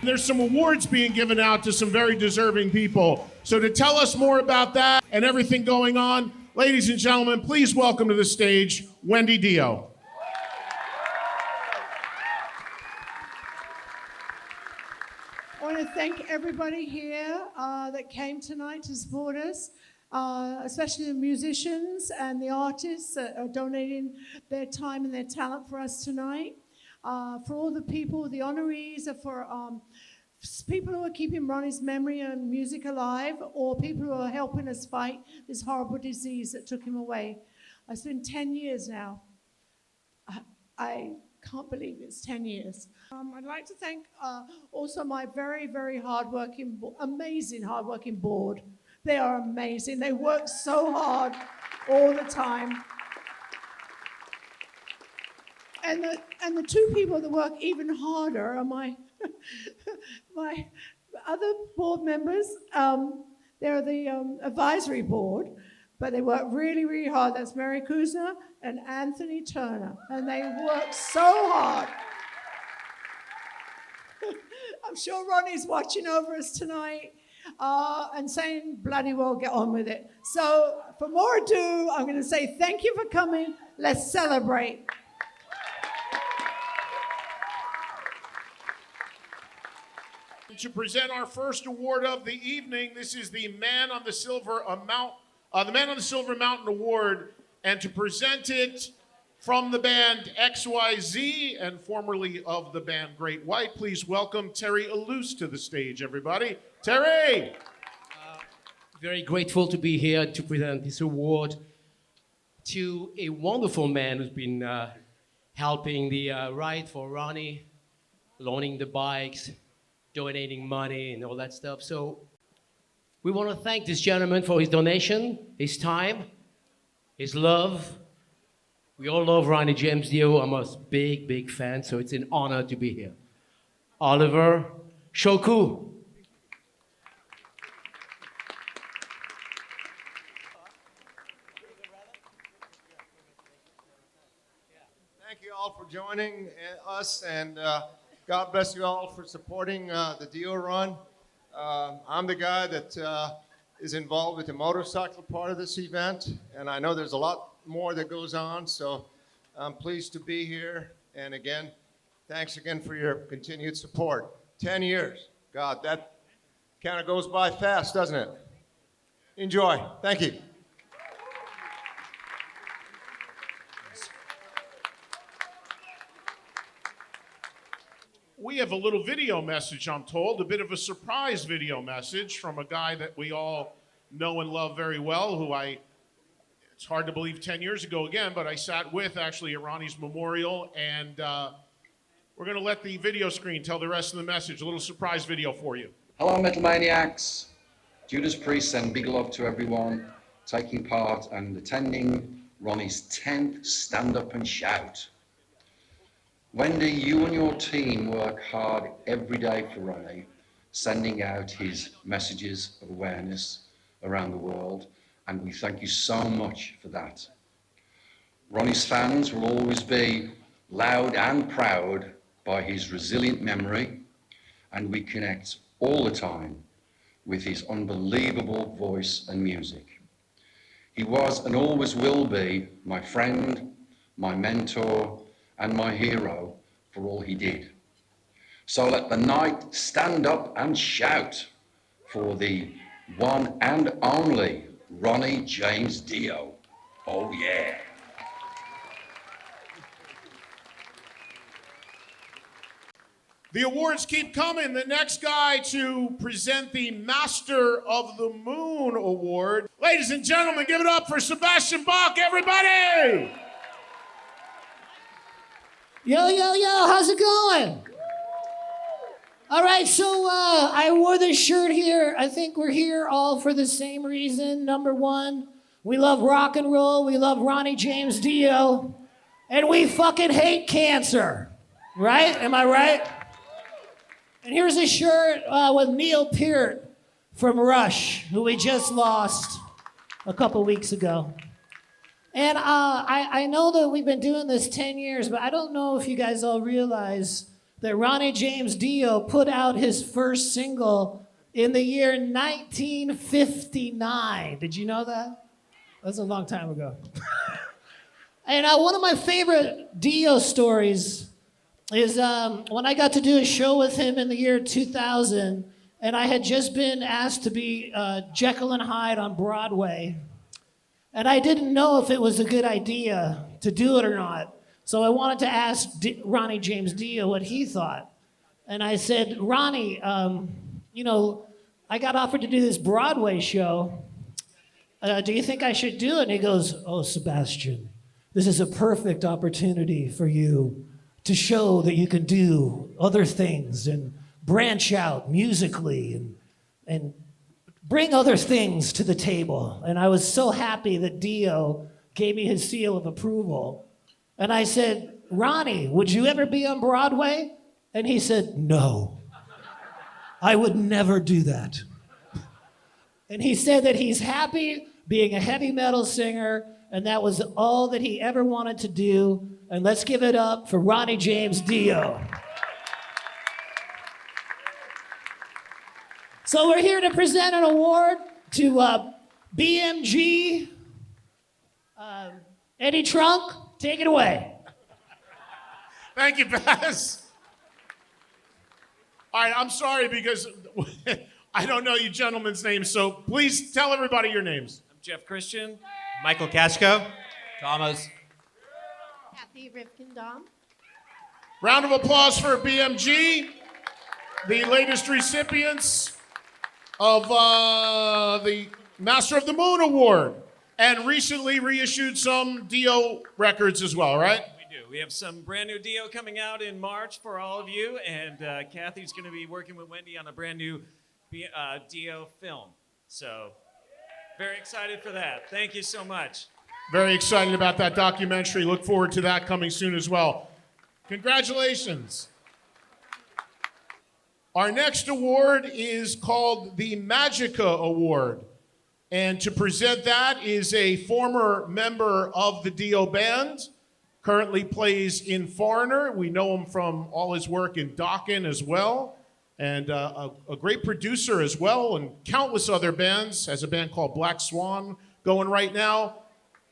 There's some awards being given out to some very deserving people. So to tell us more about that and everything going on, ladies and gentlemen, please welcome to the stage, Wendy Dio. I want to thank everybody here that came tonight to support us, especially the musicians and the artists that are donating their time and their talent for us tonight. For all the people, the honorees, for people who are keeping Ronnie's memory and music alive, or people who are helping us fight this horrible disease that took him away. It's been 10 years now. I can't believe it's 10 years. I'd like to thank also my very, very hardworking, amazing hardworking board. They are amazing. They work so hard all the time. And the two people that work even harder are my my other board members. They're the advisory board, but they work really, really hard. That's Mary Kuzner and Anthony Turner, and they work so hard. I'm sure Ronnie's watching over us tonight and saying, bloody well, get on with it. So for more ado, I'm going to say thank you for coming. Let's celebrate. To present our first award of the evening, this is the Man on the Silver Mountain Award, and to present it from the band XYZ and formerly of the band Great White, please welcome Terry Alous to the stage, everybody. Terry! Very grateful to be here to present this award to a wonderful man who's been helping the ride for Ronnie, loaning the bikes, donating money and all that stuff. So we want to thank this gentleman for his donation, his time, his love. We all love Ronnie James Dio. I'm a big, big fan, so it's an honor to be here. Oliver Shoku. Thank you all for joining us, and God bless you all for supporting the Dio Run. I'm the guy that is involved with the motorcycle part of this event, and I know there's a lot more that goes on, so I'm pleased to be here. And again, thanks again for your continued support. 10 years. God, that kind of goes by fast, doesn't it? Enjoy. Thank you. We have a little video message, I'm told, a bit of a surprise video message from a guy that we all know and love very well, who it's hard to believe 10 years ago again, but I sat with actually at Ronnie's memorial, and we're going to let the video screen tell the rest of the message. A little surprise video for you. Hello, Metal Maniacs. Judas Priest send big love to everyone taking part and attending Ronnie's 10th Stand Up and Shout. Wendy, you and your team work hard every day for Ronnie, sending out his messages of awareness around the world, and we thank you so much for that. Ronnie's fans will always be loud and proud by his resilient memory, and we connect all the time with his unbelievable voice and music. He was and always will be my friend, my mentor, and my hero for all he did. So let the night stand up and shout for the one and only Ronnie James Dio. Oh yeah. The awards keep coming. The next guy to present the Master of the Moon Award. Ladies and gentlemen, give it up for Sebastian Bach, everybody! Yo, yo, yo, how's it going? All right, so I wore this shirt here. I think we're here all for the same reason. Number one, we love rock and roll. We love Ronnie James Dio. And we fucking hate cancer. Right? Am I right? And here's a shirt with Neil Peart from Rush, who we just lost a couple weeks ago. And I know that we've been doing this 10 years, but I don't know if you guys all realize that Ronnie James Dio put out his first single in the year 1959. Did you know that? That's a long time ago. And one of my favorite Dio stories is when I got to do a show with him in the year 2000, and I had just been asked to be Jekyll and Hyde on Broadway. And I didn't know if it was a good idea to do it or not. So I wanted to ask Ronnie James Dio what he thought. And I said, Ronnie, you know, I got offered to do this Broadway show. Do you think I should do it? And he goes, oh, Sebastian, this is a perfect opportunity for you to show that you can do other things and branch out musically and bring other things to the table. And I was so happy that Dio gave me his seal of approval. And I said, Ronnie, would you ever be on Broadway? And he said, no, I would never do that. And he said that he's happy being a heavy metal singer, and that was all that he ever wanted to do. And let's give it up for Ronnie James Dio. So we're here to present an award to BMG. Eddie Trunk, take it away. Thank you, Baz. All right, I'm sorry because I don't know you gentlemen's names, so please tell everybody your names. I'm Jeff Christian. Michael Kashko. Thomas. Kathy Rivkin-Dom. Round of applause for BMG, the latest recipients of the Master of the Moon Award, and recently reissued some Dio records as well, right? We do. We have some brand new Dio coming out in March for all of you, and Kathy's going to be working with Wendy on a brand new Dio film. So, very excited for that. Thank you so much. Very excited about that documentary. Look forward to that coming soon as well. Congratulations. Our next award is called the Magica Award. And to present that is a former member of the Dio band, currently plays in Foreigner. We know him from all his work in Dokken as well, and a great producer as well, and countless other bands. Has a band called Black Swan going right now.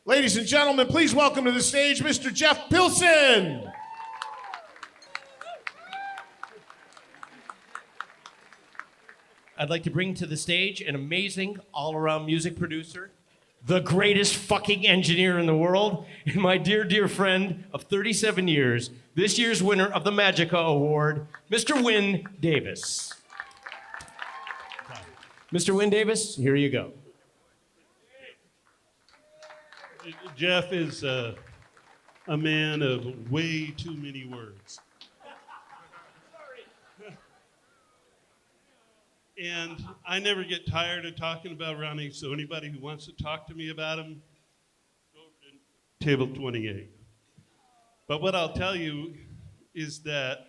Ladies and gentlemen, please welcome to the stage Mr. Jeff Pilson. I'd like to bring to the stage an amazing all-around music producer, the greatest fucking engineer in the world, and my dear, dear friend of 37 years, this year's winner of the Magica Award, Mr. Win Davis. Mr. Win Davis, here you go. Jeff is a man of way too many words. And I never get tired of talking about Ronnie, so anybody who wants to talk to me about him, go to table 28. But what I'll tell you is that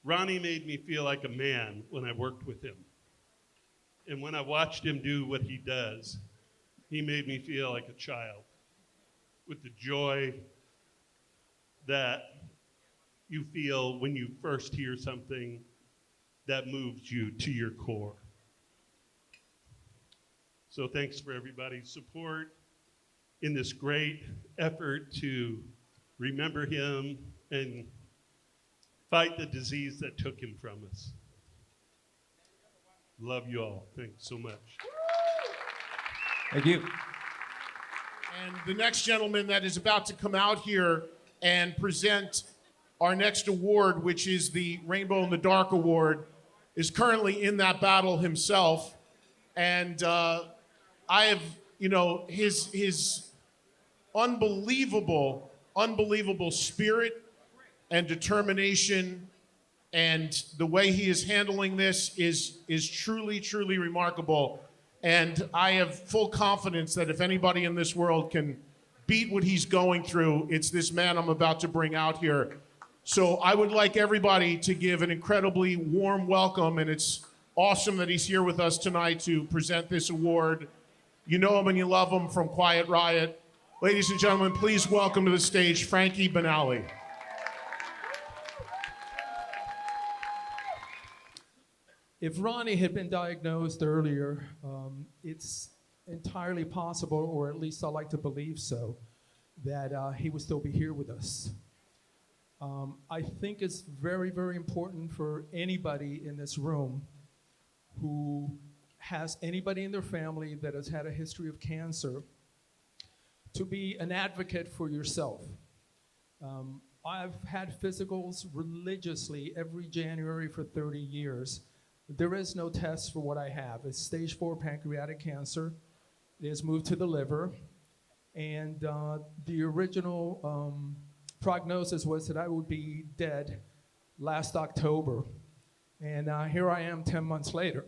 Ronnie made me feel like a man when I worked with him. And when I watched him do what he does, he made me feel like a child with the joy that you feel when you first hear something that moves you to your core. So thanks for everybody's support in this great effort to remember him and fight the disease that took him from us. Love you all. Thanks so much. Thank you. And the next gentleman that is about to come out here and present our next award, which is the Rainbow in the Dark Award, is currently in that battle himself. And I have, his unbelievable spirit and determination, and the way he is handling this is truly, truly remarkable. And I have full confidence that if anybody in this world can beat what he's going through, it's this man I'm about to bring out here. So I would like everybody to give an incredibly warm welcome, and it's awesome that he's here with us tonight to present this award. You know him and you love him from Quiet Riot. Ladies and gentlemen, please welcome to the stage Frankie Banali. If Ronnie had been diagnosed earlier, it's entirely possible, or at least I like to believe so, that he would still be here with us. I think it's very, very important for anybody in this room who has anybody in their family that has had a history of cancer to be an advocate for yourself. I've had physicals religiously every January for 30 years. There is no test for what I have. It's stage 4 pancreatic cancer. It has moved to the liver. And the original prognosis was that I would be dead last October. And here I am 10 months later.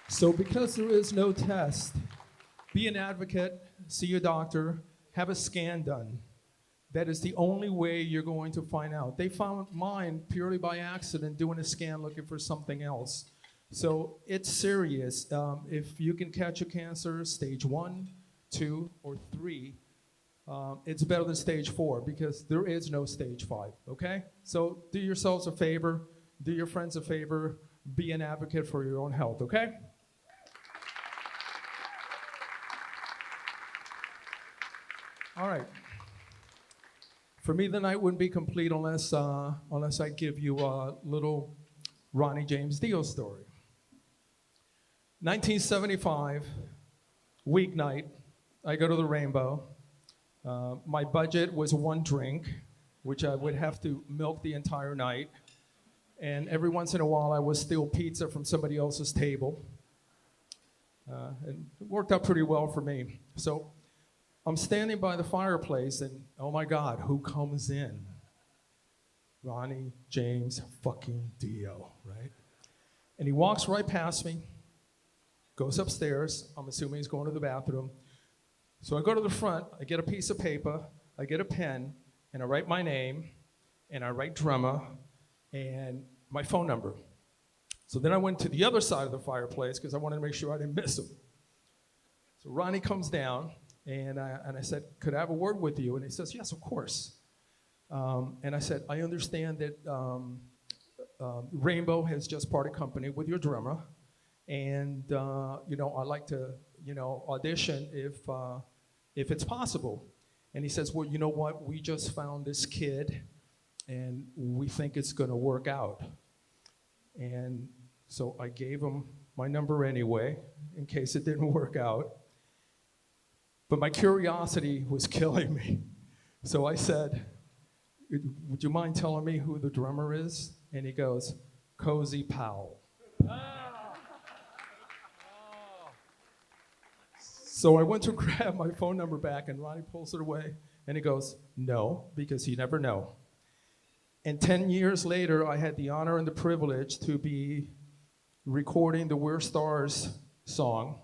So because there is no test, be an advocate, see your doctor, have a scan done. That is the only way you're going to find out. They found mine purely by accident doing a scan looking for something else. So it's serious. If you can catch a cancer, stage 1, 2, or 3, it's better than stage 4 because there is no stage 5, okay? So do yourselves a favor, do your friends a favor, be an advocate for your own health, okay? All right. For me, the night wouldn't be complete unless I give you a little Ronnie James Dio story. 1975, weeknight, I go to the Rainbow. My budget was 1 drink, which I would have to milk the entire night. And every once in a while, I would steal pizza from somebody else's table. And it worked out pretty well for me. So I'm standing by the fireplace, and oh my God, who comes in? Ronnie James fucking Dio, right? And he walks right past me, goes upstairs. I'm assuming he's going to the bathroom. So I go to the front, I get a piece of paper, I get a pen, and I write my name, and I write drummer, and my phone number. So then I went to the other side of the fireplace because I wanted to make sure I didn't miss him. So Ronnie comes down, and I said, could I have a word with you? And he says, yes, of course. And I said, I understand that Rainbow has just parted company with your drummer, and I'd like to, audition if it's possible. And he says, well, you know what? We just found this kid, and we think it's going to work out. And so I gave him my number anyway, in case it didn't work out. But my curiosity was killing me. So I said, would you mind telling me who the drummer is? And he goes, Cozy Powell. So I went to grab my phone number back, and Ronnie pulls it away, and he goes, no, because you never know. And 10 years later, I had the honor and the privilege to be recording the We're Stars song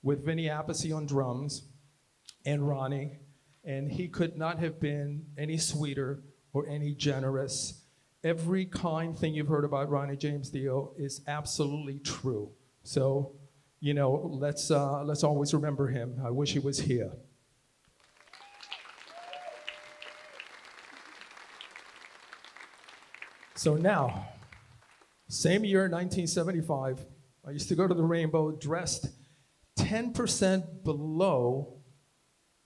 with Vinny Appice on drums and Ronnie, and he could not have been any sweeter or any generous. Every kind thing you've heard about Ronnie James Dio is absolutely true. So, let's always remember him. I wish he was here. So now, same year, 1975, I used to go to the Rainbow dressed 10% below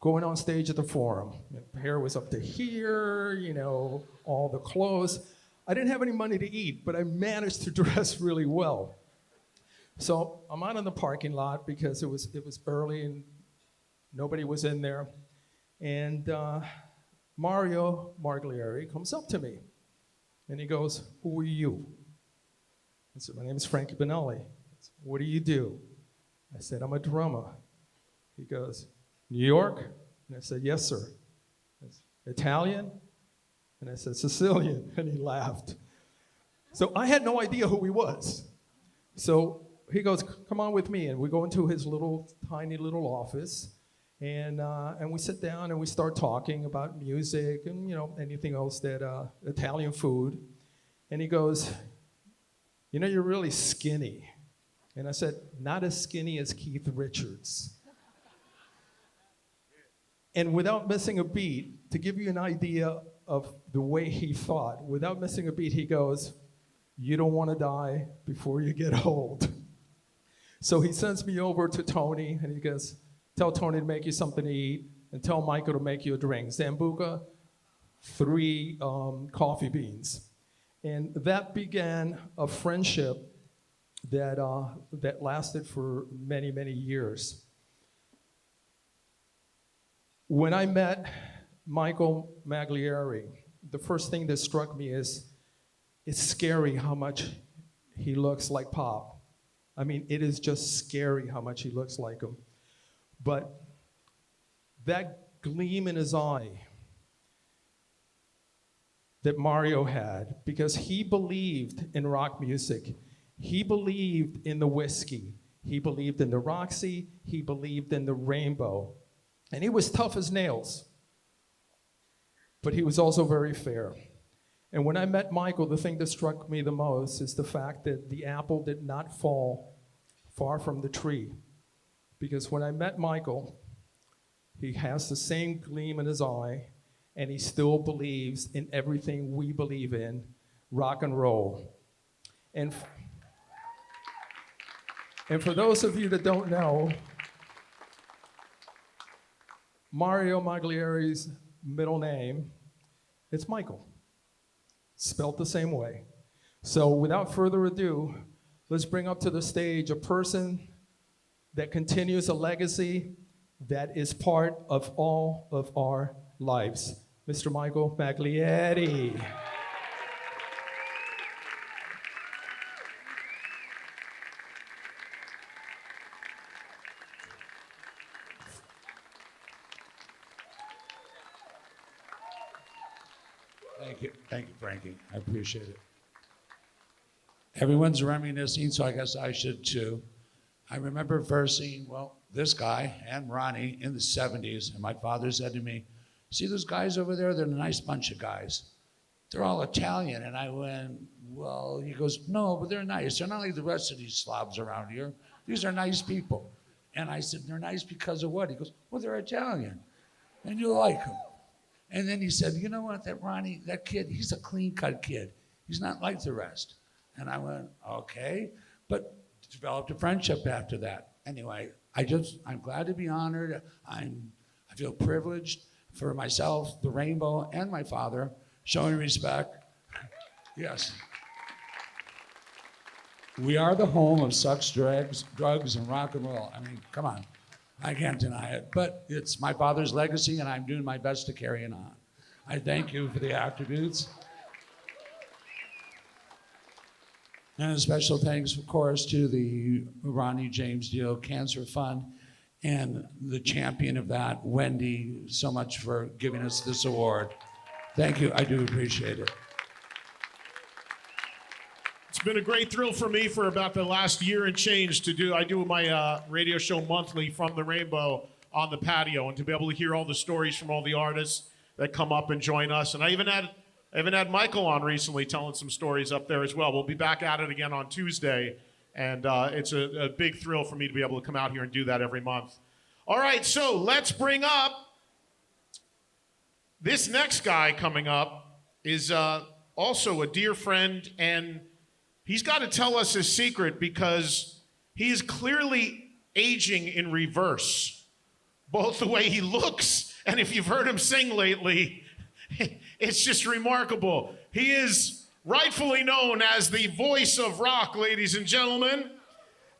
going on stage at the Forum. Hair was up to here, all the clothes. I didn't have any money to eat, but I managed to dress really well. So I'm out in the parking lot because it was early and nobody was in there. And Mario Marglieri comes up to me and he goes, who are you? I said, my name is Frankie Bonelli. I said, what do you do? I said, I'm a drummer. He goes, New York? And I said, yes, sir. I said, Italian? And I said, Sicilian. And he laughed. So I had no idea who he was. So he goes, come on with me. And we go into his tiny little office. And we sit down and we start talking about music and, anything else that, Italian food. And he goes, you're really skinny. And I said, not as skinny as Keith Richards. And without missing a beat, to give you an idea of the way he thought. Without missing a beat, he goes, "You don't want to die before you get old." So he sends me over to Tony, and he goes, "Tell Tony to make you something to eat, and tell Michael to make you a drink. Zambuca, 3 coffee beans." And that began a friendship that lasted for many, many years. When I met Michael Magliari, the first thing that struck me is it's scary how much he looks like Pop. I mean, it is just scary how much he looks like him. But that gleam in his eye that Mario had, because he believed in rock music, he believed in the whiskey, he believed in the Roxy, he believed in the Rainbow. And he was tough as nails, but he was also very fair. And when I met Michael, the thing that struck me the most is the fact that the apple did not fall far from the tree. Because when I met Michael, he has the same gleam in his eye, and he still believes in everything we believe in, rock and roll. And for those of you that don't know, Mario Magliari's middle name, it's Michael, spelt the same way. So without further ado, let's bring up to the stage a person that continues a legacy that is part of all of our lives. Mr. Michael Magliari. Thank you, Frankie. I appreciate it. Everyone's reminiscing, so I guess I should too. I remember first seeing, well, this guy and Ronnie in the 70s, and my father said to me, "See those guys over there? They're a nice bunch of guys. They're all Italian." And I went, "Well," he goes, "No, but they're nice. They're not like the rest of these slobs around here. These are nice people." And I said, "They're nice because of what?" He goes, "Well, they're Italian, and you like them." And then he said, "You know what, that Ronnie, that kid, he's a clean-cut kid. He's not like the rest." And I went, "Okay," but developed a friendship after that. Anyway, I'm glad to be honored. I feel privileged for myself, the Rainbow, and my father, showing respect. Yes. We are the home of sex, drugs, and rock and roll. I mean, come on. I can't deny it. But it's my father's legacy, and I'm doing my best to carry it on. I thank you for the attributes. And a special thanks, of course, to the Ronnie James Dio Cancer Fund and the champion of that, Wendy, so much for giving us this award. Thank you. I do appreciate it. It's been a great thrill for me for about the last year and change to do. I do my radio show monthly from the Rainbow on the patio, and to be able to hear all the stories from all the artists that come up and join us. And I even had Michael on recently telling some stories up there as well. We'll be back at it again on Tuesday, and it's a big thrill for me to be able to come out here and do that every month. All right, so let's bring up this next guy coming up is also a dear friend, and he's got to tell us his secret because he is clearly aging in reverse, both the way he looks and if you've heard him sing lately, it's just remarkable. He is rightfully known as the voice of rock, ladies and gentlemen.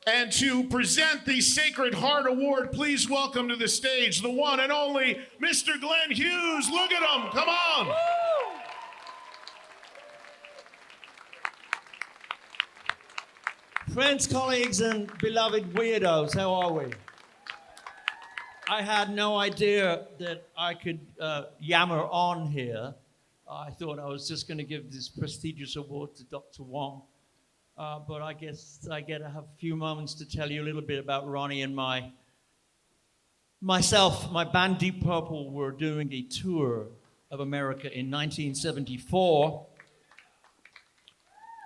And to present the Sacred Heart Award, please welcome to the stage the one and only Mr. Glenn Hughes. Look at him, come on. Friends, colleagues, and beloved weirdos, how are we? I had no idea that I could yammer on here. I thought I was just going to give this prestigious award to Dr. Wong. But I guess I get to have a few moments to tell you a little bit about Ronnie and myself. My band Deep Purple were doing a tour of America in 1974.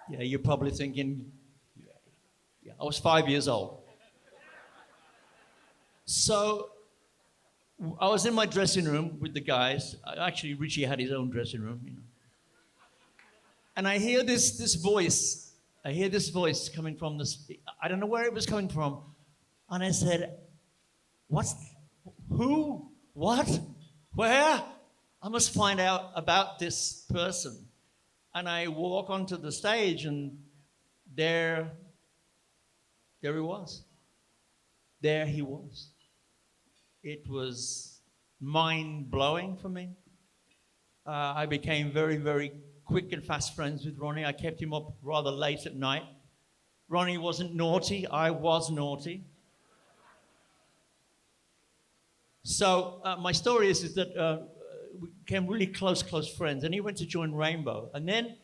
Yeah, you're probably thinking, yeah, I was 5 years old. So I was in my dressing room with the guys. Actually, Richie had his own dressing room, you know. And I hear this voice. I hear this voice coming from this. I don't know where it was coming from. And I said, "What's? Who? What? Where? I must find out about this person." And I walk onto the stage, and there he was. There he was. It was mind-blowing for me. I became very, very quick and fast friends with Ronnie. I kept him up rather late at night. Ronnie wasn't naughty. I was naughty. So my story is that we became really close friends. And he went to join Rainbow. And then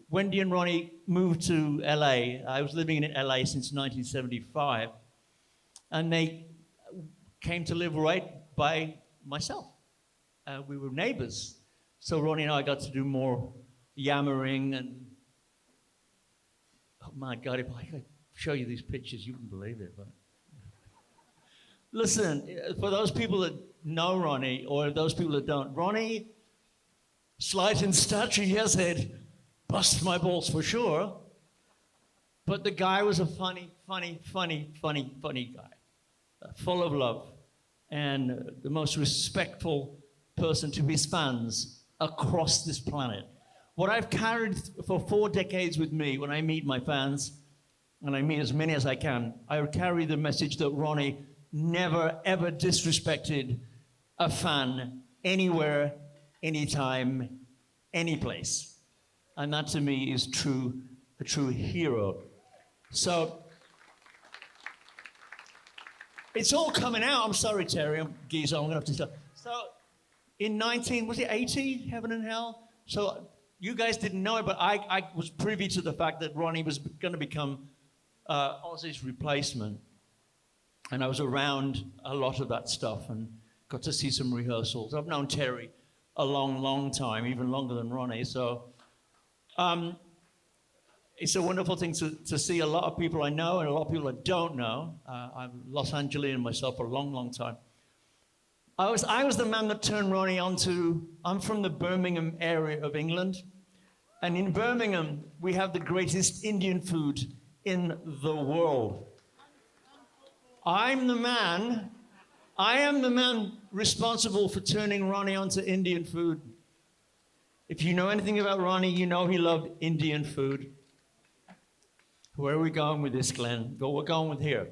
Wendy and Ronnie moved to LA. I was living in LA since 1975. And they came to live right by myself. We were neighbors. So Ronnie and I got to do more yammering and, oh my God, if I could show you these pictures, you wouldn't believe it. But listen, for those people that know Ronnie or those people that don't, Ronnie, slight in stature, yes, head, bust my balls for sure. But the guy was a funny guy, full of love, and the most respectful person to his fans across this planet. What I've carried for 4 decades with me when I meet my fans, and I meet as many as I can, I carry the message that Ronnie never, ever disrespected a fan anywhere, anytime, any place. And that to me is a true hero. So, it's all coming out. I'm sorry, Terry, I'm geezer, I'm gonna have to stop. So, in 1980, Heaven and Hell? So, you guys didn't know it, but I was privy to the fact that Ronnie was gonna become Ozzy's replacement. And I was around a lot of that stuff and got to see some rehearsals. I've known Terry a long time, even longer than Ronnie. So it's a wonderful thing to see a lot of people I know and a lot of people I don't know. I'm Los Angelian myself for a long time. I was the man that turned Ronnie onto, I'm from the Birmingham area of England. And in Birmingham, we have the greatest Indian food in the world. I am the man responsible for turning Ronnie onto Indian food. If you know anything about Ronnie, you know he loved Indian food. Where are we going with this, Glenn? Well, we're going with here.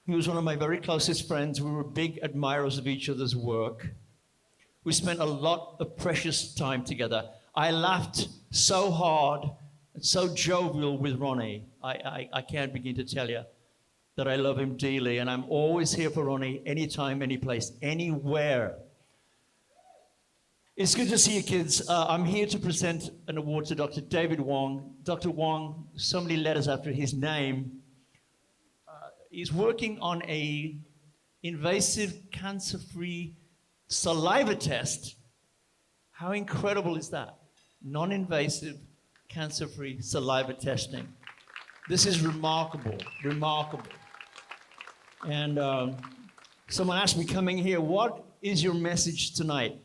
He was one of my very closest friends. We were big admirers of each other's work. We spent a lot of precious time together. I laughed so hard and so jovial with Ronnie. I can't begin to tell you that I love him dearly, and I'm always here for Ronnie, anytime, any place, anywhere. It's good to see you, kids. I'm here to present an award to Dr. David Wong. Dr. Wong, so many letters after his name. He's working on a invasive, cancer-free saliva test. How incredible is that? Non-invasive, cancer-free saliva testing. This is remarkable. And someone asked me coming here, what is your message tonight?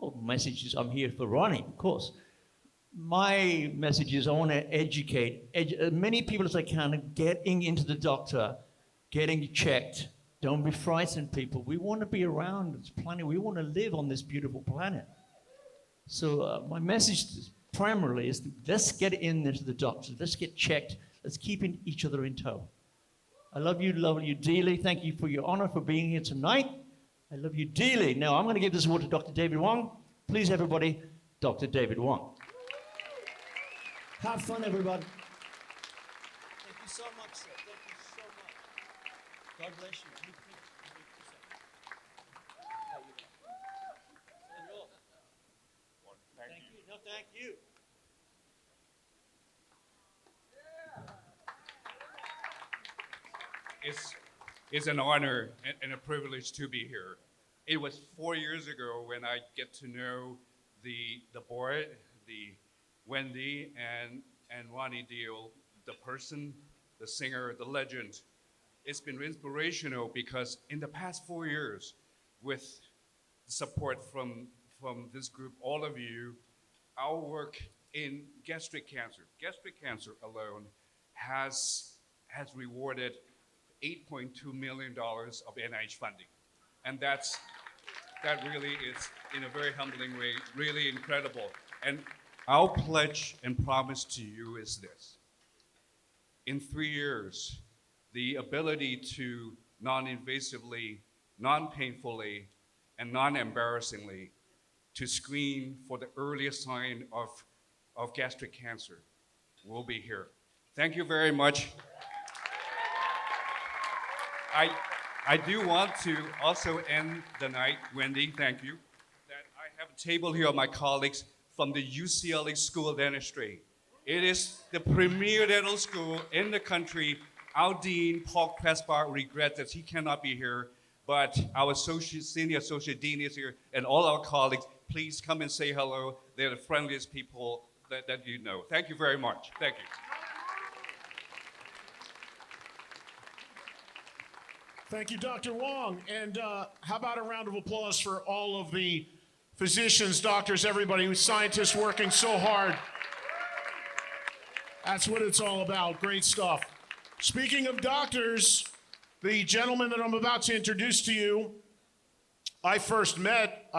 Oh, message is I'm here for Ronnie, of course. My message is I want to educate as many people as I can getting into the doctor, getting checked. Don't be frightened, people. We want to be around this planet. We want to live on this beautiful planet. So my message primarily is let's get into the doctor. Let's get checked. Let's keep each other in tow. I love you dearly. Thank you for your honor for being here tonight. I love you dearly. Now, I'm going to give this award to Dr. David Wong. Please, everybody, Dr. David Wong. Have fun, everybody. Thank you so much, sir. Thank you so much. God bless you. Thank you. No, thank you. It's an honor and a privilege to be here. It was 4 years ago when I get to know the board, the Wendy and Ronnie Deal, the person, the singer, the legend. it's been inspirational because in the past 4 years, with support from this group, all of you, our work in gastric cancer alone has rewarded $8.2 million of NIH funding. And that really is, in a very humbling way, really incredible. And our pledge and promise to you is this. In 3 years, the ability to non-invasively, non-painfully, and non-embarrassingly to screen for the earliest sign of gastric cancer will be here. Thank you very much. I do want to also end the night, Wendy, thank you, that I have a table here of my colleagues from the UCLA School of Dentistry. It is the premier dental school in the country. Our dean, Paul Cresbar, regrets that he cannot be here, but our senior associate dean is here, and all our colleagues, please come and say hello. They're the friendliest people that you know. Thank you very much. Thank you. Thank you, Dr. Wong. And how about a round of applause for all of the physicians, doctors, everybody, scientists working so hard. That's what it's all about. Great stuff. Speaking of doctors, the gentleman that I'm about to introduce to you, I first met,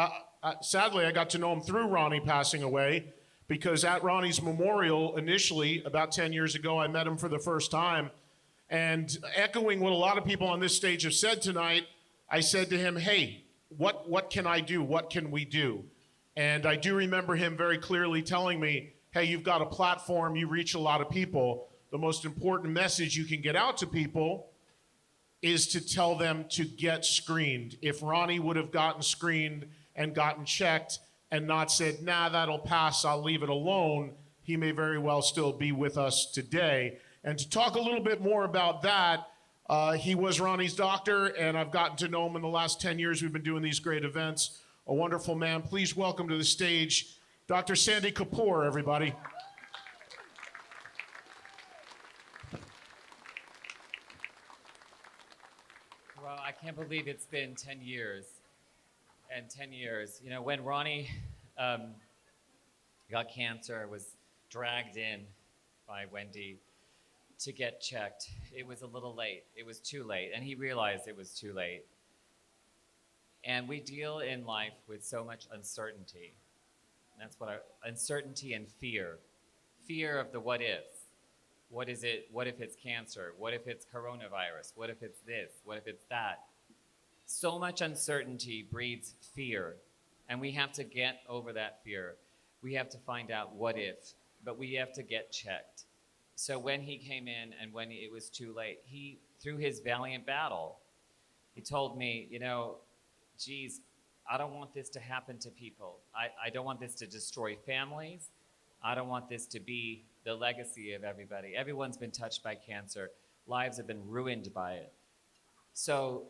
sadly, I got to know him through Ronnie passing away, because at Ronnie's memorial initially, about 10 years ago, I met him for the first time. And echoing what a lot of people on this stage have said tonight, I said to him, hey, what can I do? What can we do? And I do remember him very clearly telling me, hey, you've got a platform, you reach a lot of people. The most important message you can get out to people is to tell them to get screened. If Ronnie would have gotten screened and gotten checked and not said, nah, that'll pass, I'll leave it alone, he may very well still be with us today. And to talk a little bit more about that, he was Ronnie's doctor, and I've gotten to know him in the last 10 years we've been doing these great events. A wonderful man. Please welcome to the stage, Dr. Sandy Kapoor, everybody. Well, I can't believe it's been 10 years. And 10 years, you know, when Ronnie got cancer, was dragged in by Wendy to get checked, it was a little late. It was too late, and he realized it was too late. And we deal in life with so much uncertainty. That's what uncertainty and fear. Fear of the what if. What is it? What if it's cancer? What if it's coronavirus? What if it's this? What if it's that? So much uncertainty breeds fear, and we have to get over that fear. We have to find out what if, but we have to get checked. So when he came in and when it was too late, he, through his valiant battle, he told me, you know, geez, I don't want this to happen to people. I don't want this to destroy families. I don't want this to be the legacy of everybody. Everyone's been touched by cancer. Lives have been ruined by it. So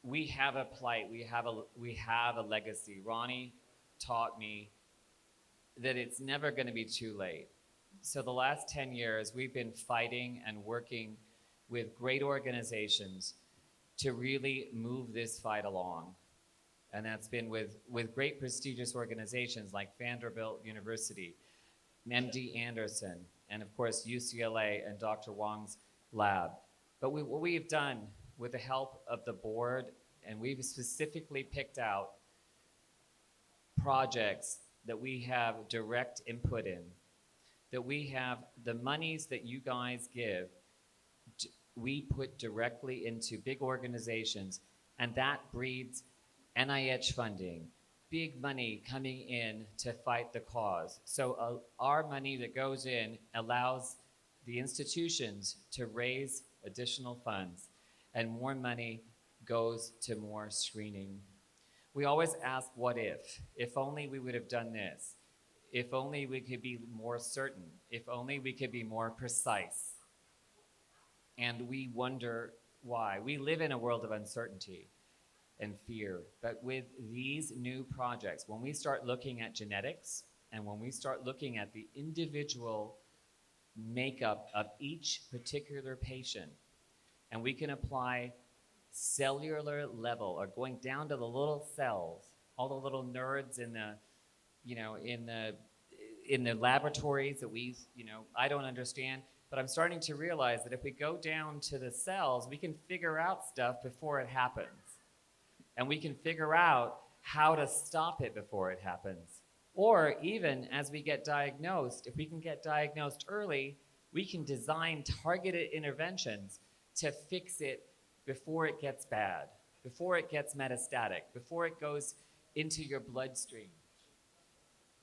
we have a plight. We have a legacy. Ronnie taught me that it's never going to be too late. So the last 10 years, we've been fighting and working with great organizations to really move this fight along. And that's been with great prestigious organizations like Vanderbilt University, MD Anderson, and of course UCLA and Dr. Wong's lab. But what we've done with the help of the board, and we've specifically picked out projects that we have direct input in, that we have the monies that you guys give, we put directly into big organizations, and that breeds NIH funding, big money coming in to fight the cause. So our money that goes in allows the institutions to raise additional funds, and more money goes to more screening. We always ask, what if? If only we would have done this. If only we could be more certain. If only we could be more precise. And we wonder why. We live in a world of uncertainty and fear. But with these new projects, when we start looking at genetics and when we start looking at the individual makeup of each particular patient, And we can apply cellular level, or going down to the little cells, all the little nerds in the, in the laboratories that I don't understand, but I'm starting to realize that if we go down to the cells, we can figure out stuff before it happens. And we can figure out how to stop it before it happens. Or even as we get diagnosed, if we can get diagnosed early, we can design targeted interventions to fix it before it gets bad, before it gets metastatic, before it goes into your bloodstream.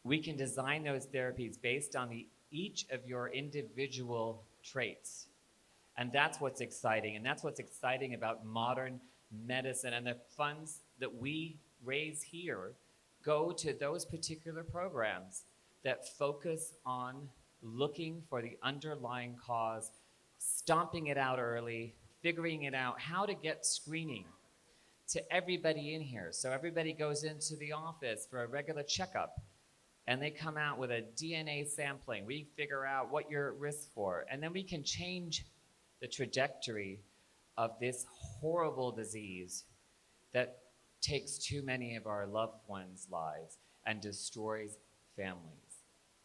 We can design those therapies based on each of your individual traits. And that's what's exciting. And that's what's exciting about modern medicine. And the funds that we raise here go to those particular programs that focus on looking for the underlying cause, stomping it out early, figuring it out, how to get screening to everybody in here. So everybody goes into the office for a regular checkup, and they come out with a DNA sampling. We figure out what you're at risk for, and then we can change the trajectory of this horrible disease that takes too many of our loved ones' lives and destroys families.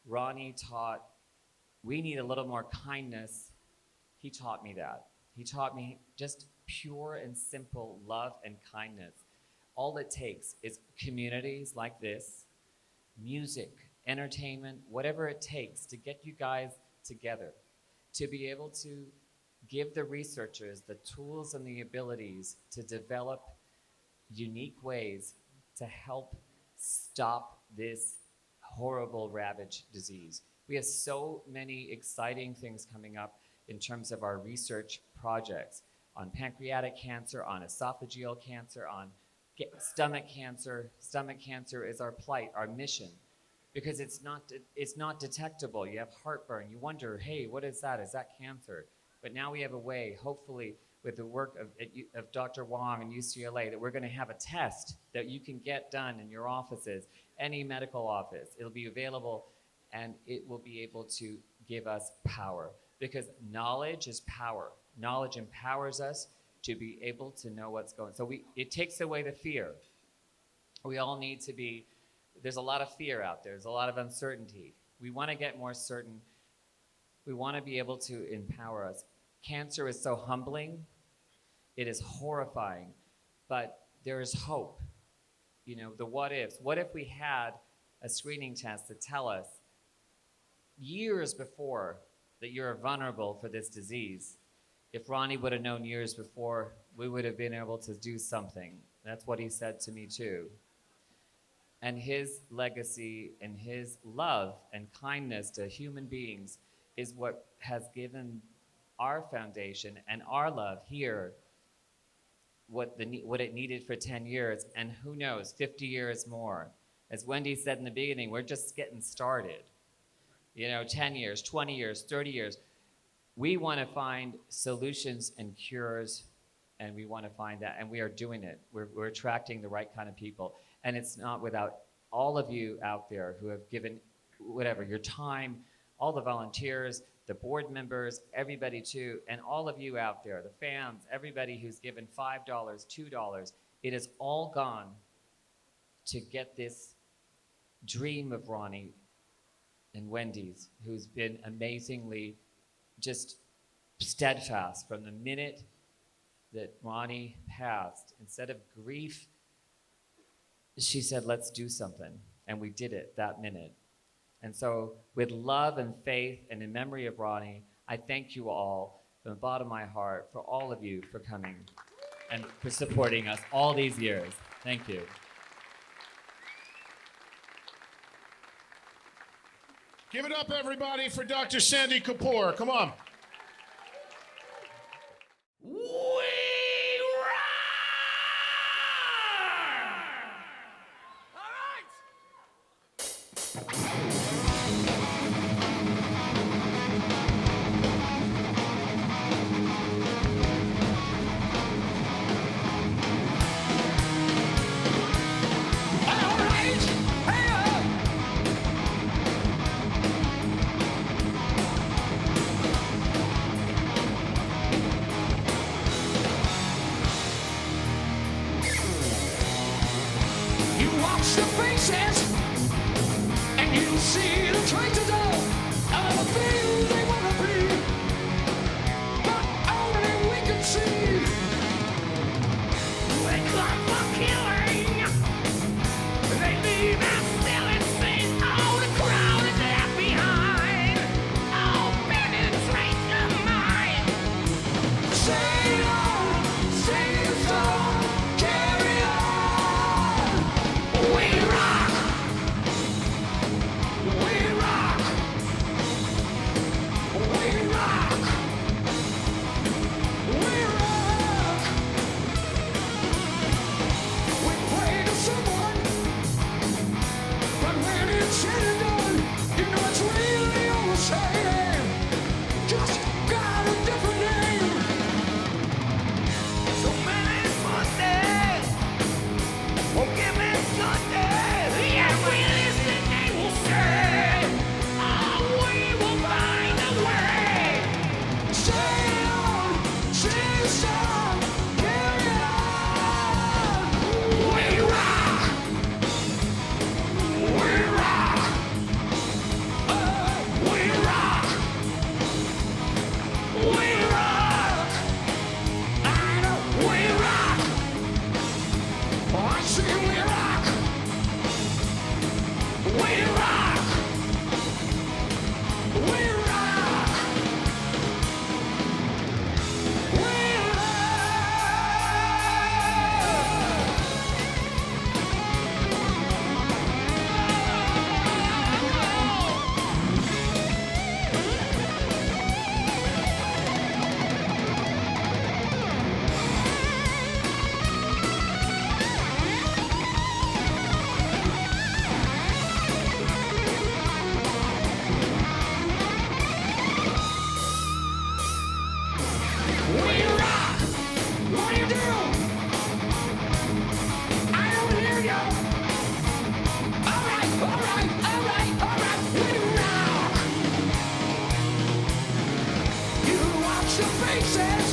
Ronnie taught, we need a little more kindness. He taught me that. He taught me just pure and simple love and kindness. All it takes is communities like this, music, entertainment, whatever it takes to get you guys together, to be able to give the researchers the tools and the abilities to develop unique ways to help stop this horrible ravage disease. We have so many exciting things coming up in terms of our research projects on pancreatic cancer, on esophageal cancer, on stomach cancer. Stomach cancer is our plight, our mission, because it's not detectable. You have heartburn. You wonder, hey, what is that? Is that cancer? But now we have a way, hopefully, with the work of Dr. Wong and UCLA, that we're going to have a test that you can get done in your offices, any medical office. It'll be available, and it will be able to give us power, because knowledge is power. Knowledge empowers us to be able to know what's going on. So it takes away the fear. We all need to be, there's a lot of fear out there. There's a lot of uncertainty. We want to get more certain. We want to be able to empower us. Cancer is so humbling. It is horrifying, but there is hope. The what ifs. What if we had a screening test to tell us years before that you're vulnerable for this disease? If Ronnie would have known years before, we would have been able to do something. That's what he said to me too. And his legacy and his love and kindness to human beings is what has given our foundation and our love here what it needed for 10 years, and who knows, 50 years more. As Wendy said in the beginning, we're just getting started. 10 years, 20 years, 30 years. We want to find solutions and cures, and we want to find that, and we are doing it. We're attracting the right kind of people, and it's not without all of you out there who have given whatever, your time, all the volunteers, the board members, everybody too, and all of you out there, the fans, everybody who's given $5, $2, it has all gone to get this dream of Ronnie and Wendy's, who's been amazingly just steadfast from the minute that Ronnie passed. Instead of grief, she said, let's do something. And we did it that minute. And so with love and faith and in memory of Ronnie, I thank you all from the bottom of my heart, for all of you for coming and for supporting us all these years. Thank you. Give it up, everybody, for Dr. Sandy Kapoor. Come on. faces, and you see the traces of the things they wanna be, but only we can see. We come for killing, they leave us still insane. Oh, the crowd is left behind. Oh, penetrate the mind. Sail on, sail on, carry on. We rock, we rock, we rock, we rock. We pray to someone, but when it's said and done, you know it's really all the same. Just got a different name. So many footsteps, forgiveness, goodness. Yeah, we listen and we'll say, oh, we will find a way. Sail on, sail on, carry on. We rock, we rock, we rock, we rock. I know we rock. I see we rock. We rock. We rock. We We rock! What do you do? I don't hear you! Alright, alright, alright, alright, we rock! You watch the faces,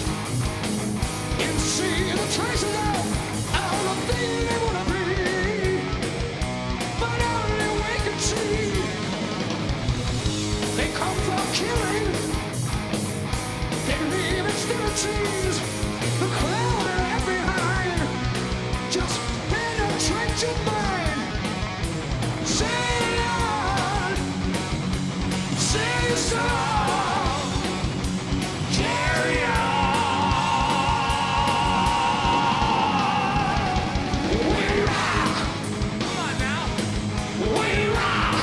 you see the traces of all the things they wanna be, but only we can see. They come from killing. They leave its cheese. The crowd are left behind. Just penetrate your mind. Sail on, sail so, carry on. We rock. Come on now. We rock.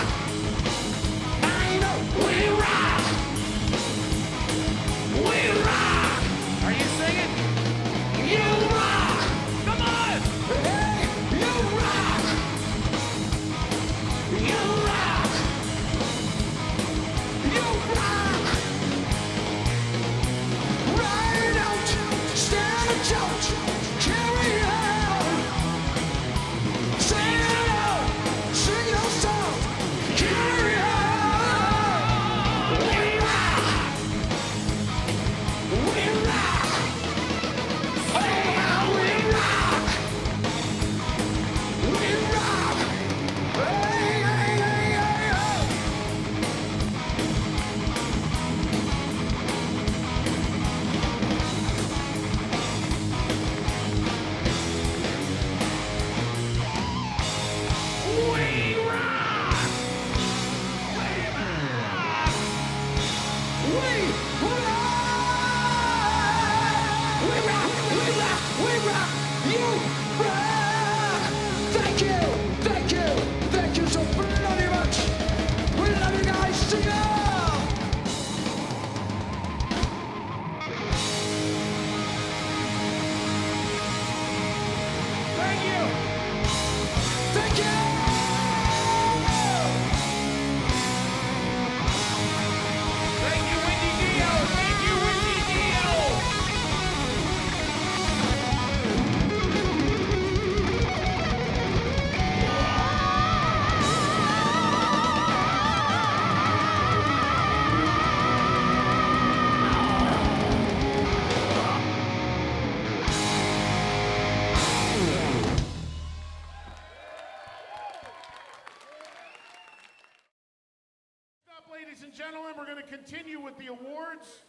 I know we rock. We rock! Are you singing? You rock! Come on! Hey, you rock! You rock! You rock! Ride out! Stand a jolt! Carry on! Sing it out! Sing your song! Carry on! We rock! We rock! Oh, how we rock! We rock! Hey, hey, hey, hey, hey! We rock! We rock! You rock! Thank you so bloody much! We love you guys, see ya! Thank you! Thank you! Thank you, Wendy Dio! Thank you, Wendy Dio! ladies and gentlemen, we're going to continue with the awards.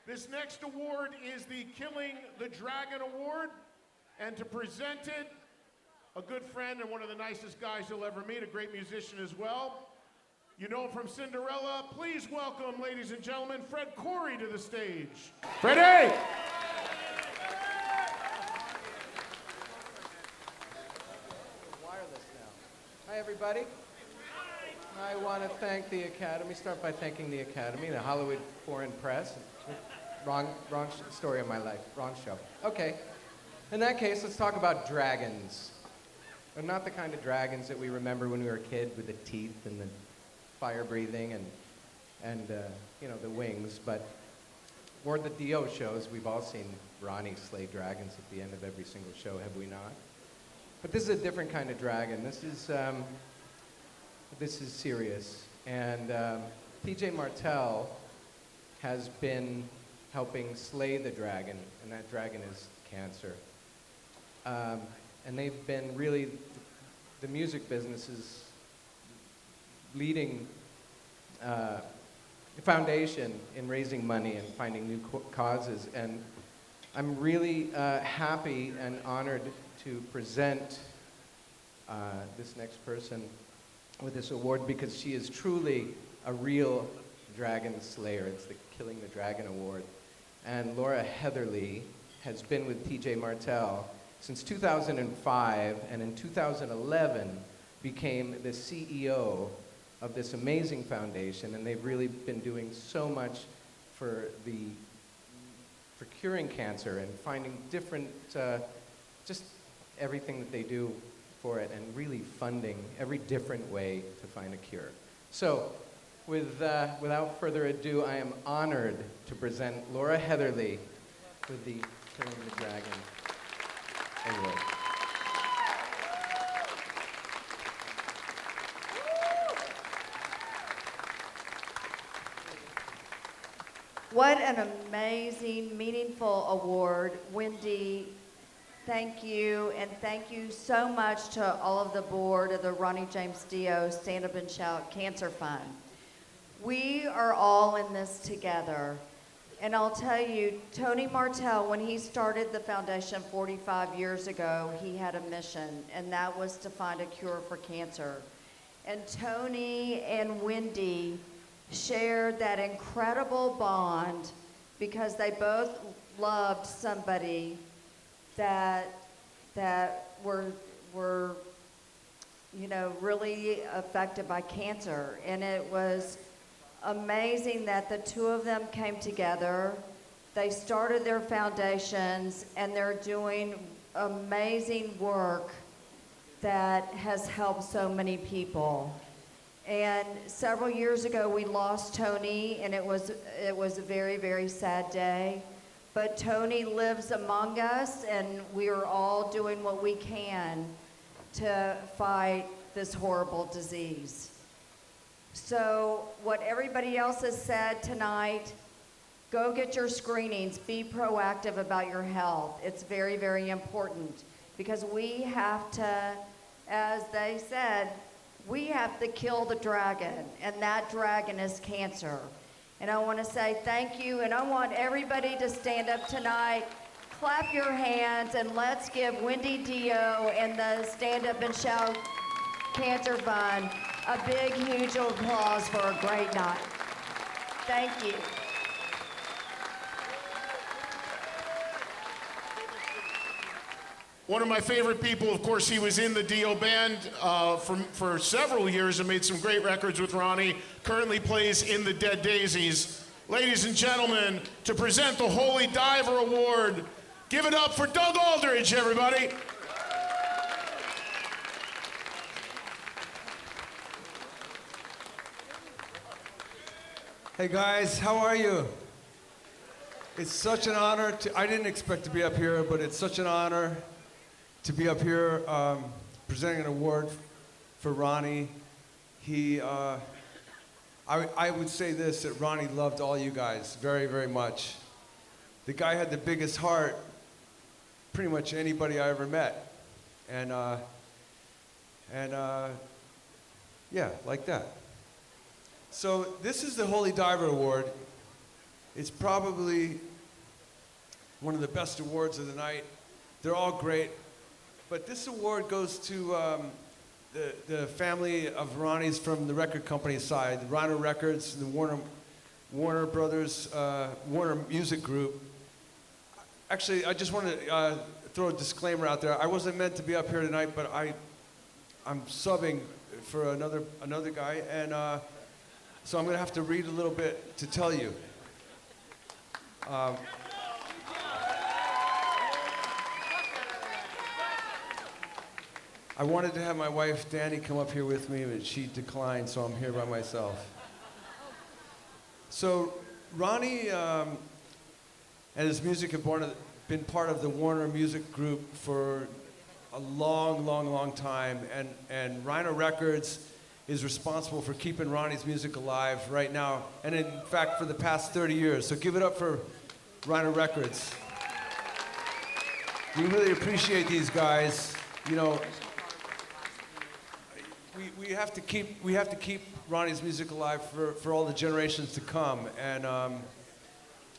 This next award is the Killing the Dragon Award. And to present it, a good friend and one of the nicest guys you'll ever meet, a great musician as well. You know him from Cinderella. Please welcome, ladies and gentlemen, Fred Corey to the stage. Freddie! Wireless now. Hi, everybody. I want to thank the Academy. Start by thanking the Academy, the Hollywood Foreign Press. Wrong story of my life. Wrong show. Okay. In that case, let's talk about dragons. But not the kind of dragons that we remember when we were a kid with the teeth and the fire breathing and the wings. But or the Dio shows. We've all seen Ronnie slay dragons at the end of every single show, have we not? But this is a different kind of dragon. This is serious. And T.J. Martell has been helping slay the dragon, and that dragon is cancer. And they've been really, the music business is leading the foundation in raising money and finding new causes. And I'm really happy and honored to present this next person with this award because she is truly a real dragon slayer. It's the Killing the Dragon Award. And Laura Heatherly has been with T.J. Martell since 2005, and in 2011 became the CEO of this amazing foundation, and they've really been doing so much for curing cancer and finding different, just everything that they do for it, and really funding every different way to find a cure. So, without further ado, I am honored to present Laura Heatherly with the Killing the Dragon Award. What an amazing, meaningful award. Wendy, thank you, and thank you so much to all of the board of the Ronnie James Dio Stand Up and Shout Cancer Fund. We are all in this together. And I'll tell you, Tony Martell, when he started the foundation 45 years ago, he had a mission, and that was to find a cure for cancer. And Tony and Wendy shared that incredible bond because they both loved somebody that were really affected by cancer. And it was amazing that the two of them came together. They started their foundations, and they're doing amazing work that has helped so many people. And several years ago, we lost Tony, and it was a very, very sad day. But Tony lives among us, and we are all doing what we can to fight this horrible disease. So what everybody else has said tonight, go get your screenings. Be proactive about your health. It's very, very important because we have to, as they said, we have to kill the dragon, and that dragon is cancer. And I want to say thank you, and I want everybody to stand up tonight, clap your hands, and let's give Wendy Dio and the Stand Up and Shout Cancer Fund a big, huge applause for a great night. Thank you. One of my favorite people, of course, he was in the Dio band for several years and made some great records with Ronnie. Currently plays in the Dead Daisies. Ladies and gentlemen, to present the Holy Diver Award, give it up for Doug Aldridge, everybody. Hey guys, how are you? It's such an honor I didn't expect to be up here, but it's such an honor to be up here presenting an award for Ronnie. I would say this, that Ronnie loved all you guys very, very much. The guy had the biggest heart pretty much anybody I ever met. And yeah, like that. So this is the Holy Diver Award. It's probably one of the best awards of the night. They're all great. But this award goes to the family of Ronnie's from the record company side, the Rhino Records, the Warner Brothers, Warner Music Group. Actually, I just want to throw a disclaimer out there. I wasn't meant to be up here tonight, but I'm subbing for another guy, and so I'm going to have to read a little bit to tell you. I wanted to have my wife, Danny, come up here with me, but she declined, so I'm here by myself. So Ronnie and his music have been part of the Warner Music Group for a long time, and Rhino Records is responsible for keeping Ronnie's music alive right now, and in fact for the past 30 years. So give it up for Rhino Records. We really appreciate these guys. You know, we have to keep Ronnie's music alive for all the generations to come, and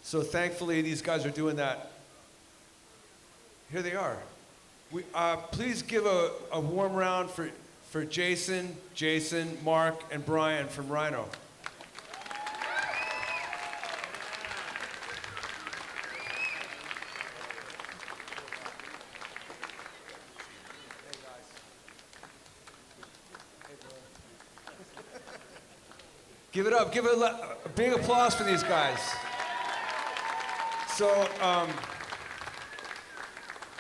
so thankfully these guys are doing that. Here they are. Please give a warm round for Jason, Mark, and Brian from Rhino. Give it up. Give it a big applause for these guys. So,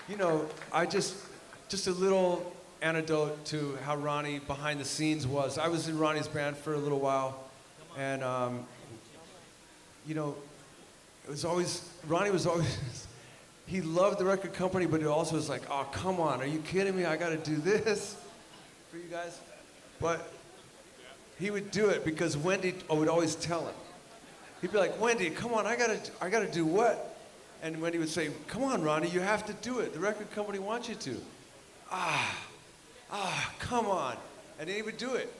you know, just a little anecdote to how Ronnie behind the scenes was. I was in Ronnie's band for a little while, and you know, Ronnie was always, he loved the record company, but it also was like, oh, come on, are you kidding me? I got to do this for you guys. But he would do it because Wendy would always tell him. He'd be like, Wendy, come on, I gotta do what? And Wendy would say, come on, Ronnie, you have to do it. The record company wants you to. Come on. And then he would do it.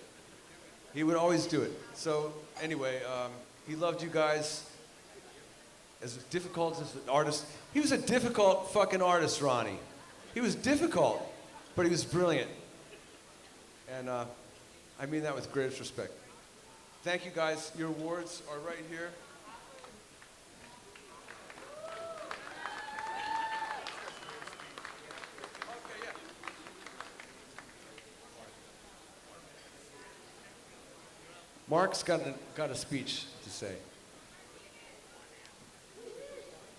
He would always do it. So anyway, he loved you guys. As difficult as an artist. He was a difficult fucking artist, Ronnie. He was difficult, but he was brilliant. And I mean that with greatest respect. Thank you guys. Your awards are right here. Mark's got a speech to say.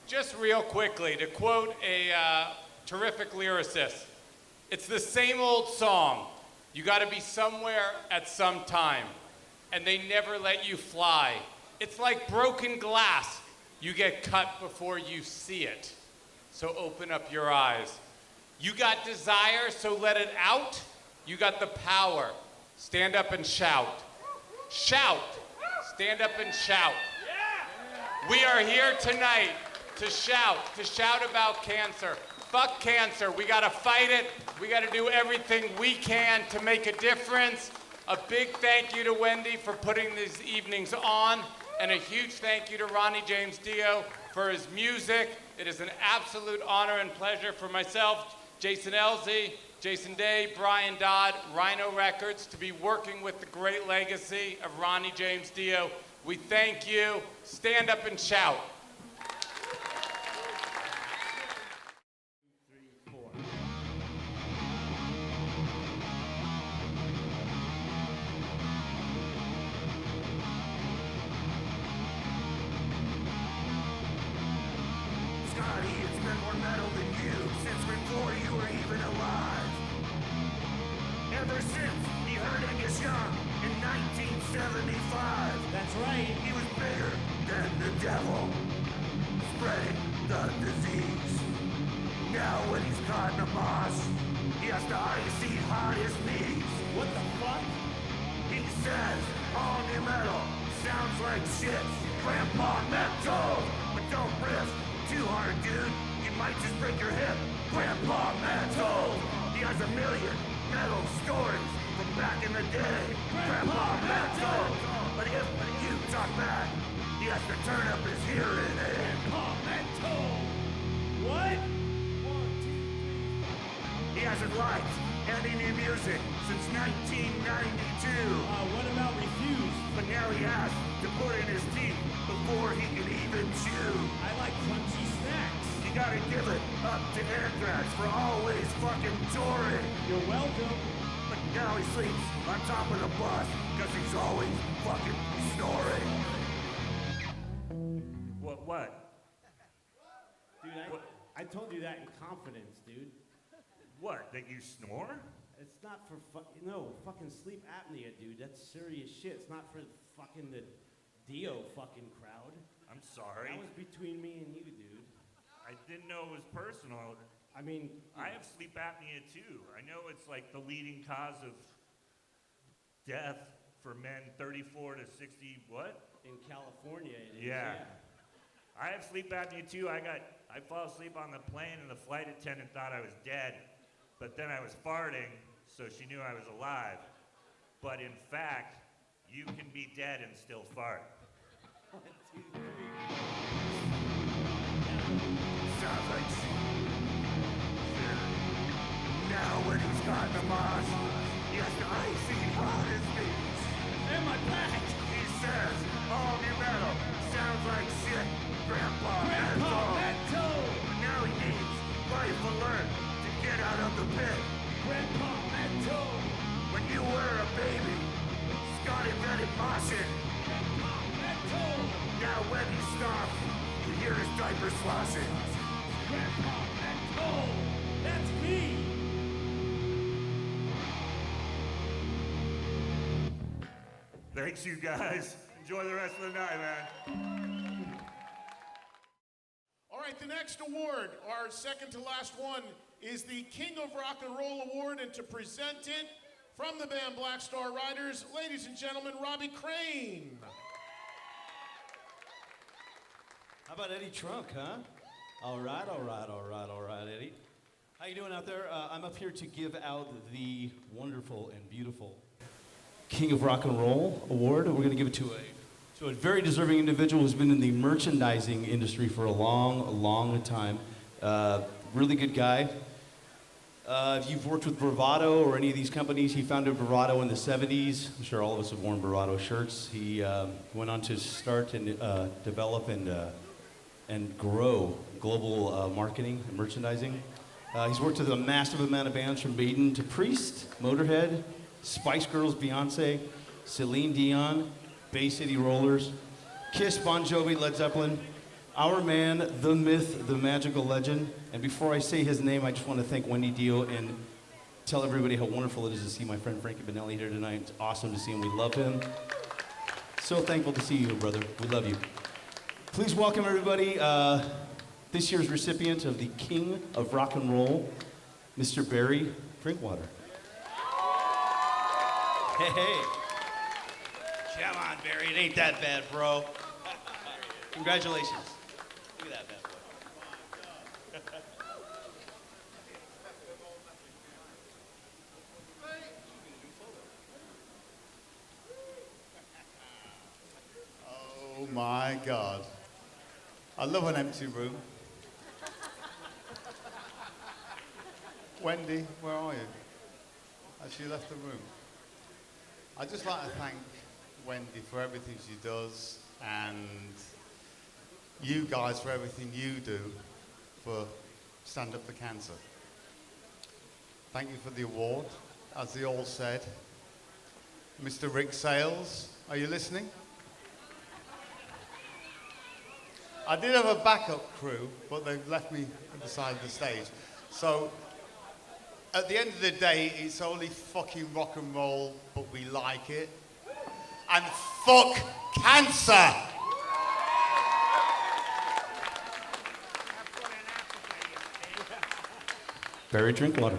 Just real quickly, to quote a terrific lyricist, it's the same old song. You gotta be somewhere at some time, and they never let you fly. It's like broken glass. You get cut before you see it. So open up your eyes. You got desire, so let it out. You got the power. Stand up and shout. Shout. Stand up and shout. We are here tonight to shout about cancer. Fuck cancer. We gotta fight it. We gotta do everything we can to make a difference. A big thank you to Wendy for putting these evenings on, and a huge thank you to Ronnie James Dio for his music. It is an absolute honor and pleasure for myself, Jason Elzey, Jason Day, Brian Dodd, Rhino Records, to be working with the great legacy of Ronnie James Dio. We thank you. Stand up and shout. Scotty, it's been more metal than you since before you were even alive. Ever since he heard Angus Young in 1975. That's right. He was bigger than the devil, spreading the disease. Now when he's caught in a mosh, he has to icy hot his knees. What the fuck? He says all new metal sounds like shit. Grandpa metal, but don't riff too hard, dude. You might just break your hip. Grandpa metal. He has a million metal stories from back in the day. Grandpa metal. But he if you talk back, he has to turn up his hearing aid. What? 1, 2, 3. He hasn't liked any new music since 1992. What about Refuse? But now he has to put in his teeth before he can even chew. I like crunchy snacks. You gotta give it up to Anthrax for always fucking touring. You're welcome. But now he sleeps on top of the bus because he's always fucking snoring. What? Dude, I told you that in confidence, dude. What, that you snore? It's not for fucking sleep apnea, dude. That's serious shit. It's not for fucking the Dio fucking crowd. I'm sorry. That was between me and you, dude. I didn't know it was personal. I mean, I have sleep apnea too. I know it's like the leading cause of death for men 34 to 60, what? In California it is. Yeah. I have sleep apnea too. I fall asleep on the plane and the flight attendant thought I was dead. But then I was farting, so she knew I was alive. But in fact, you can be dead and still fart. 1, 2, 3. Sounds like now when he's got the moss, he has to icy hot his knees. And my back! He says, all new metal sounds like shit. Grandpa Mental! But now he needs life alert to get out of the pit. Grandpa Mental! When you were a baby, Scott invented moshing. Grandpa Mental! Now when he stops, you hear his diaper sloshing. Grandpa Mental! That's me! Thanks, you guys. Enjoy the rest of the night, man. All right, the next award, our second to last one, is the King of Rock and Roll Award, and to present it from the band Black Star Riders, ladies and gentlemen, Robbie Crane. How about Eddie Trunk, huh? All right, Eddie. How you doing out there? I'm up here to give out the wonderful and beautiful King of Rock and Roll Award. We're going to give it to a very deserving individual who's been in the merchandising industry for a long time. Really good guy. If you've worked with Bravado or any of these companies, he founded Bravado in the 70s. I'm sure all of us have worn Bravado shirts. He went on to start and develop and grow global marketing and merchandising. He's worked with a massive amount of bands from Maiden to Priest, Motorhead, Spice Girls, Beyonce, Celine Dion, Bay City Rollers, Kiss, Bon Jovi, Led Zeppelin, our man, the myth, the magical legend. And before I say his name, I just want to thank Wendy Dio and tell everybody how wonderful it is to see my friend Frankie Benelli here tonight. It's awesome to see him. We love him. So thankful to see you, brother. We love you. Please welcome everybody, this year's recipient of the King of Rock and Roll, Mr. Barry Drinkwater. Hey. Come on, Barry. It ain't that bad, bro. Congratulations. Look at that bad boy. Oh my God. I love an empty room. Wendy, where are you? Has she left the room? I'd just like to thank Wendy for everything she does and you guys for everything you do for Stand Up for Cancer. Thank you for the award, as they all said. Mr. Rick Sales, are you listening? I did have a backup crew, but they've left me at the side of the stage. So, at the end of the day, it's only fucking rock and roll, but we like it. And fuck cancer! Barry Drinkwater.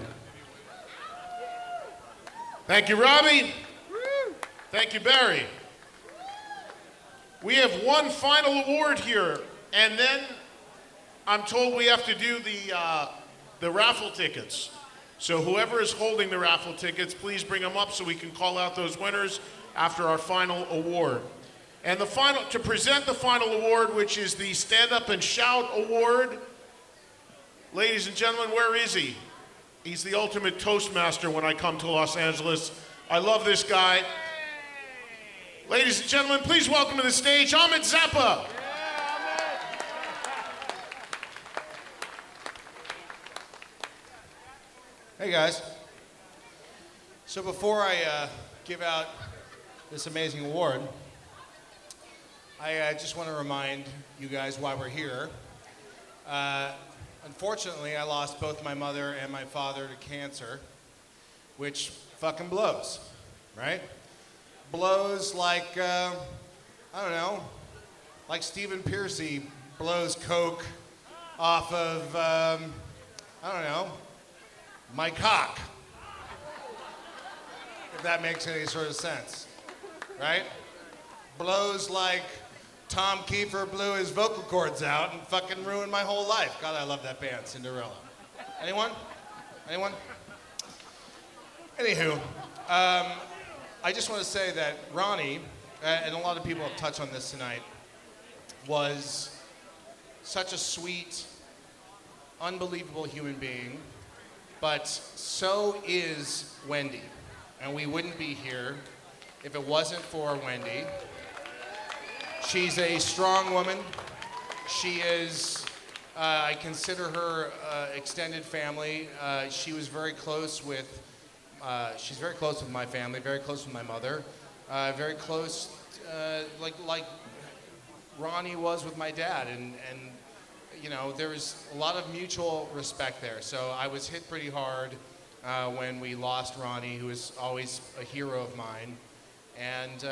Thank you, Robbie. Thank you, Barry. We have one final award here, and then I'm told we have to do the raffle tickets. So whoever is holding the raffle tickets, please bring them up so we can call out those winners after our final award. And to present the final award, which is the Stand Up and Shout Award, ladies and gentlemen, where is he? He's the ultimate Toastmaster when I come to Los Angeles. I love this guy. Ladies and gentlemen, please welcome to the stage Ahmet Zappa. Hey guys. So before I give out this amazing award, I just want to remind you guys why we're here. Unfortunately, I lost both my mother and my father to cancer, which fucking blows, right? Blows like, I don't know, like Stephen Piercy blows coke off of, I don't know, my cock. If that makes any sort of sense, right? Blows like Tom Kiefer blew his vocal cords out and fucking ruined my whole life. God, I love that band, Cinderella. Anyone? Anyone? Anywho, I just want to say that Ronnie, and a lot of people have touched on this tonight, was such a sweet, unbelievable human being, but so is Wendy. And we wouldn't be here if it wasn't for Wendy. She's a strong woman. She is, I consider her extended family. She was very close with, she's very close with my family, very close with my mother, very close, like Ronnie was with my dad. And you know, there was a lot of mutual respect there. So I was hit pretty hard when we lost Ronnie, who is always a hero of mine. And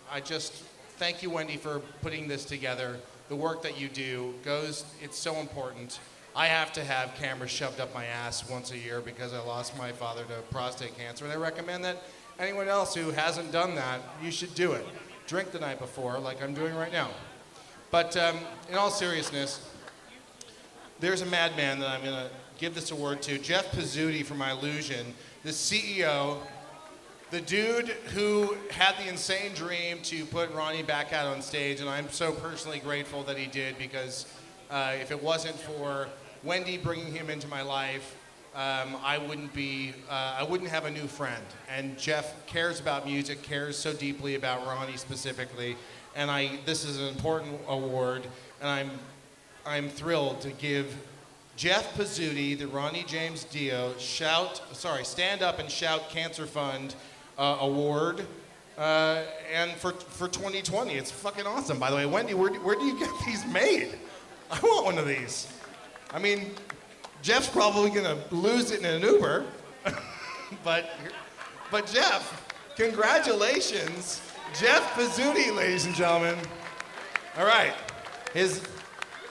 I just thank you, Wendy, for putting this together. The work that you do it's so important. I have to have cameras shoved up my ass once a year because I lost my father to prostate cancer. And I recommend that anyone else who hasn't done that, you should do it. Drink the night before, like I'm doing right now. But in all seriousness, there's a madman that I'm going to give this award to, Jeff Pizzuti from My Illusion, the CEO, the dude who had the insane dream to put Ronnie back out on stage, and I'm so personally grateful that he did, because if it wasn't for Wendy bringing him into my life, I wouldn't have a new friend. And Jeff cares about music, cares so deeply about Ronnie specifically, and this is an important award, and I'm thrilled to give Jeff Pizzuti, the Ronnie James Dio Stand Up and Shout Cancer Fund award, and for 2020. It's fucking awesome. By the way, Wendy, where do you get these made? I want one of these. I mean, Jeff's probably gonna lose it in an Uber, but Jeff, congratulations, Jeff Pizzuti, ladies and gentlemen. All right,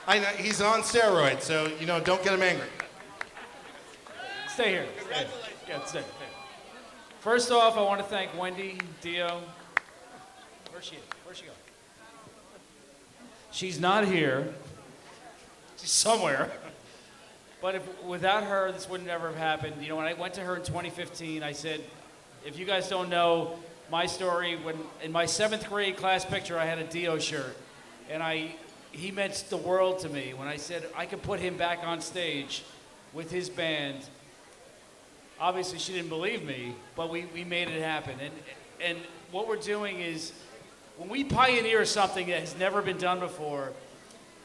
I know he's on steroids, so don't get him angry. Stay here. Yeah, stay. First off, I want to thank Wendy, Dio. Where's she going? She's not here. She's somewhere. But without her, this would never have happened. When I went to her in 2015, I said, if you guys don't know my story, when in my 7th grade class picture, I had a Dio shirt. And he meant the world to me. When I said I could put him back on stage with his band, obviously she didn't believe me, but we made it happen. And what we're doing is, when we pioneer something that has never been done before,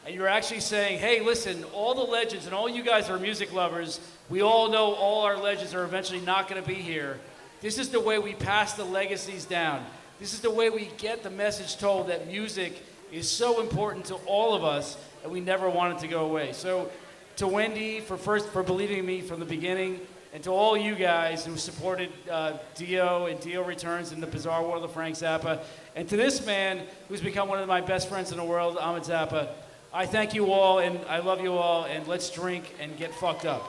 and you're actually saying, hey, listen, all the legends and all you guys are music lovers, we all know all our legends are eventually not going to be here. This is the way we pass the legacies down. This is the way we get the message told that music is so important to all of us, and we never want it to go away. So to Wendy for believing in me from the beginning, and to all you guys who supported Dio and Dio Returns and the Bizarre World of Frank Zappa, and to this man who's become one of my best friends in the world, Ahmet Zappa, I thank you all, and I love you all, and let's drink and get fucked up.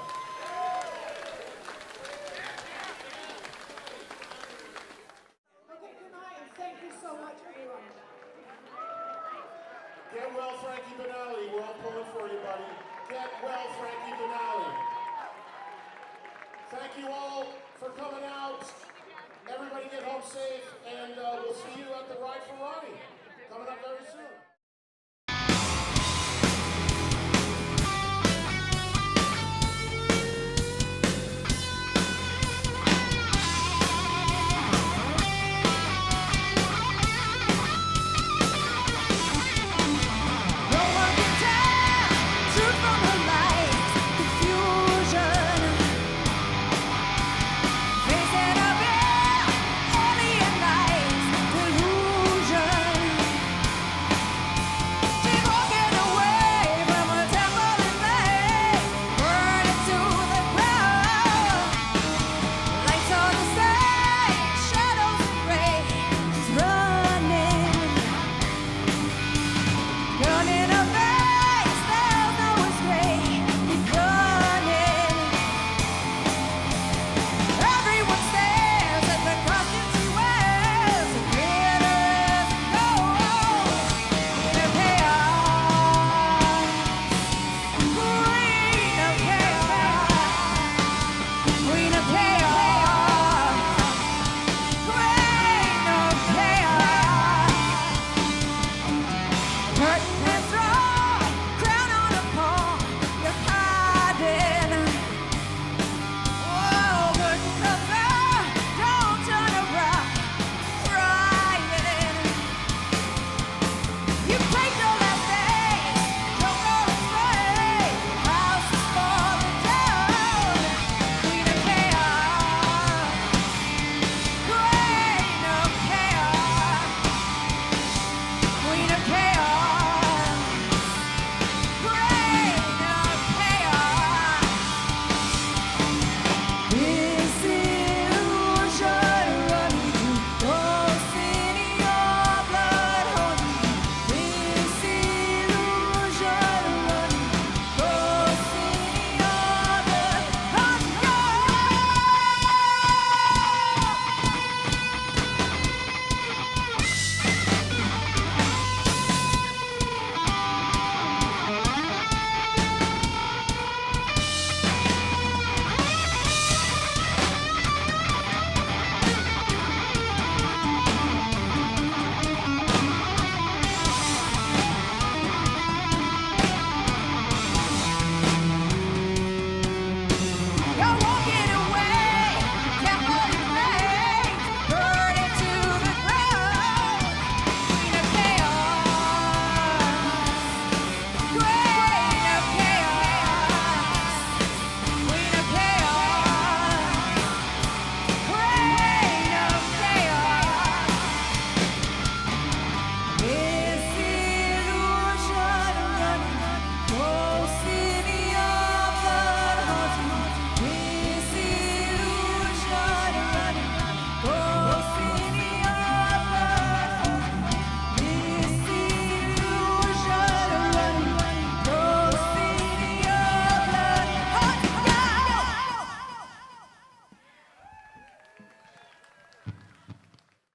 Thank you so much, everyone. Get well, Frankie Benali. We're all pulling for you, buddy. Get well, Frankie Benali. Thank you all for coming out. Everybody get home safe, and we'll see you at the Ride for Ronnie. Coming up very soon. Curtain